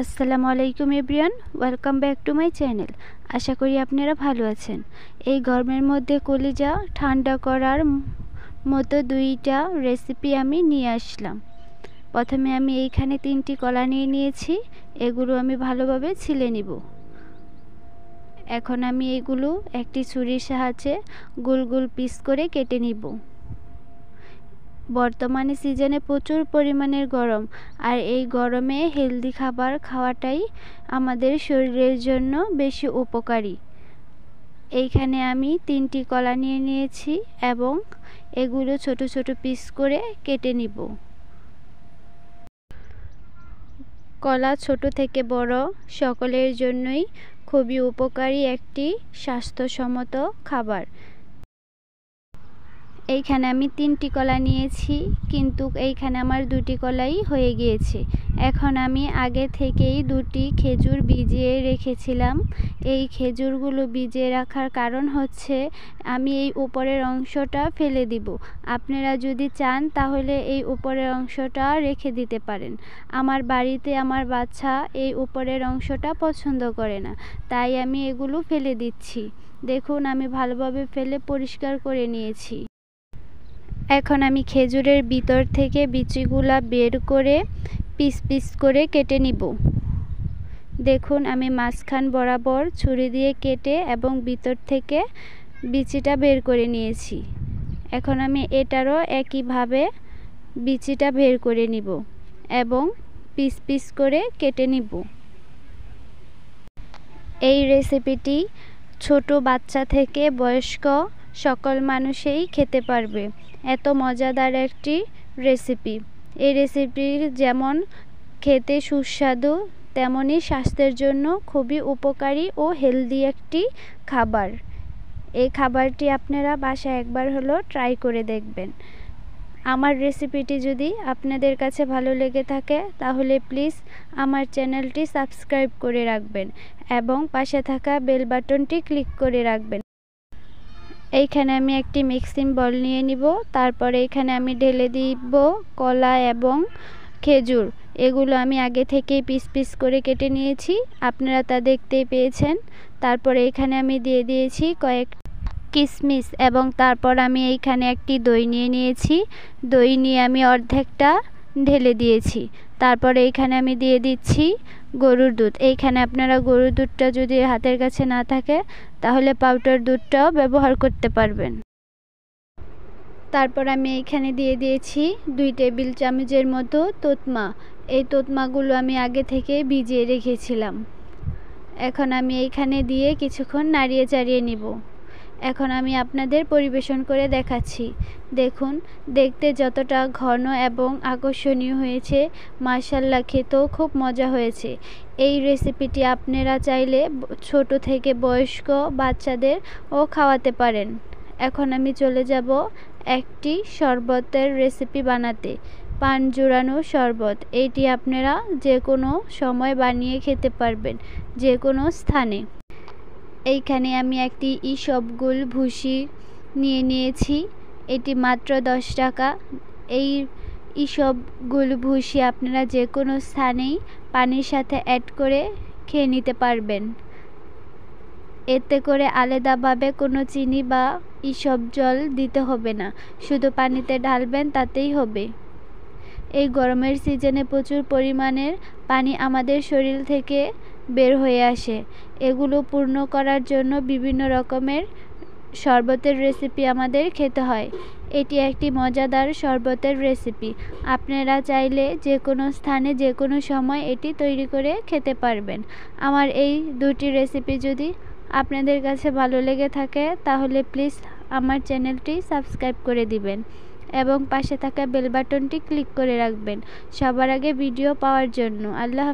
আসসালামু আলাইকুম everyone, welcome back to my channel. আশা করি আপনারা ভালো আছেন। এই গরমের মধ্যে কলিজা ঠান্ডা করার মতো দুইটা রেসিপি আমি নিয়ে আসলাম। প্রথমে আমি এইখানে 3টি কলা নিয়ে নিয়েছি। এগুলো আমি ভালোভাবে ছিলে নিব। এখন আমি এগুলো একটি ছুরির সাহায্যে গোল গোল পিস করে কেটে নিব। বর্তমানে সিজনে প্রচুর পরিমাণের গরম, আর এই গরমে হেলদি খাবার খাওয়াটাই আমাদের শরীরের জন্য বেশি উপকারী। এইখানে আমি 3টি কলা নিয়ে নিয়েছি এবং এগুলো ছোট ছোট পিস করে কেটে নিব। কলা ছোট থেকে বড় সকলের জন্যই খুবই উপকারী একটি স্বাস্থ্যসম্মত খাবার। এইখানে আমি 3টি কলা নিয়েছি, কিন্তু এইখানে আমার 2টি কলাই হয়ে গিয়েছে। এখন আমি আগে থেকেই 2টি খেজুর ভিজিয়ে রেখেছিলাম। এই খেজুরগুলো ভিজিয়ে রাখার কারণ হচ্ছে আমি এই উপরের অংশটা ফেলে দিব। আপনারা যদি চান তাহলে এই উপরের অংশটা রেখে দিতে পারেন। আমার বাড়িতে আমার বাচ্চা এই উপরের অংশটা পছন্দ করে না, তাই আমি এগুলো ফেলে দিচ্ছি। দেখুন, আমি ভালোভাবে ফেলে পরিষ্কার করে নিয়েছি। এখন আমি খেজুরের ভিতর থেকে বিচিগুলা বের করে পিস পিস করে কেটে নিব। দেখুন, আমি মাঝখান বরাবর ছুরি দিয়ে কেটে এবং ভিতর থেকে বিচিটা বের করে নিয়েছি। এখন আমি এটারও একইভাবে বিচিটা বের করে নিব এবং পিস পিস করে কেটে নিব। এই রেসিপিটি ছোট বাচ্চা থেকে বয়স্ক সকল মানুষই খেতে পারবে। এত মজাদার একটি রেসিপি। এই রেসিপির যেমন খেতে সুস্বাদু, তেমনই স্বাস্থ্যের জন্য খুবই উপকারী ও হেলদি একটি খাবার। এই খাবারটি আপনারা বাসায় একবার হলেও ট্রাই করে দেখবেন। আমার রেসিপিটি যদি আপনাদের কাছে ভালো লেগে থাকে তাহলে প্লিজ আমার চ্যানেলটি সাবস্ক্রাইব করে রাখবেন এবং পাশে থাকা বেল বাটনটি ক্লিক করে রাখবেন। এইখানে আমি একটি মিক্সিং বল নিয়ে নিব। তারপরে এখানে আমি ঢেলে দিব কলা এবং খেজুর। এগুলো আমি আগে থেকেই পিস পিস করে কেটে নিয়েছি, আপনারা তা দেখতেই পেয়েছেন। তারপরে এখানে আমি দিয়ে দিয়েছি কয়েক কিশমিশ এবং তারপর আমি এইখানে একটি দই নিয়ে নিয়েছি। দই নিয়ে আমি অর্ধেকটা ঢেলে দিয়েছি। তারপরে এইখানে আমি দিয়ে দিচ্ছি গরুর দুধ। এইখানে আপনারা গরুর দুধটা যদি হাতের কাছে না থাকে তাহলে পাউডার দুধটাও ব্যবহার করতে পারবেন। তারপর আমি এইখানে দিয়ে দিয়েছি 2 টেবিল চামচের মতো তোতমা। এই তোতমাগুলো আমি আগে থেকে ভিজিয়ে রেখেছিলাম। এখন আমি এইখানে দিয়ে কিছুক্ষণ নাড়িয়ে চাড়িয়ে নিব। এখন আমি আপনাদের পরিবেশন করে দেখাচ্ছি। দেখুন, দেখতে যতটা ঘন এবং আকর্ষণীয় হয়েছে, মাশাআল্লাহ খেতেও খুব মজা হয়েছে। এই রেসিপিটি আপনারা চাইলে ছোট থেকে বয়স্ক বাচ্চাদেরও খাওয়াতে পারেন। এখন আমি চলে যাব একটি শরবতের রেসিপি বানাতে। পান জোড়ানো শরবত। এইটি আপনারা যে কোনো সময় বানিয়ে খেতে পারবেন, যে কোনো স্থানে। এইখানে আমি একটি ইসবগুল ভুসি নিয়ে নিয়েছি। এটি মাত্র 10 টাকা। এই ইসবগুল ভুসি আপনারা যে কোনো স্থানেই পানির সাথে অ্যাড করে খেয়ে নিতে পারবেন। এতে করে আলাদাভাবে কোনো চিনি বা ইসব জল দিতে হবে না, শুধু পানিতে ঢালবেন তাতেই হবে। এই গরমের সিজনে প্রচুর পরিমাণের পানি আমাদের শরীর থেকে বের হয়ে আসে। এগুলো পূর্ণ করার জন্য বিভিন্ন রকমের শরবতের রেসিপি আমাদের খেতে হয়। এটি একটি মজাদার শরবতের রেসিপি। আপনারা চাইলে যে কোনো স্থানে যে কোনো সময় এটি তৈরি করে খেতে পারবেন। আমার এই 2টি রেসিপি যদি আপনাদের কাছে ভালো লেগে থাকে তাহলে প্লিজ আমার চ্যানেলটি সাবস্ক্রাইব করে দিবেন এবং পাশে থাকা বেল বাটনটি ক্লিক করে রাখবেন সবার আগে ভিডিও পাওয়ার জন্য। আল্লাহ।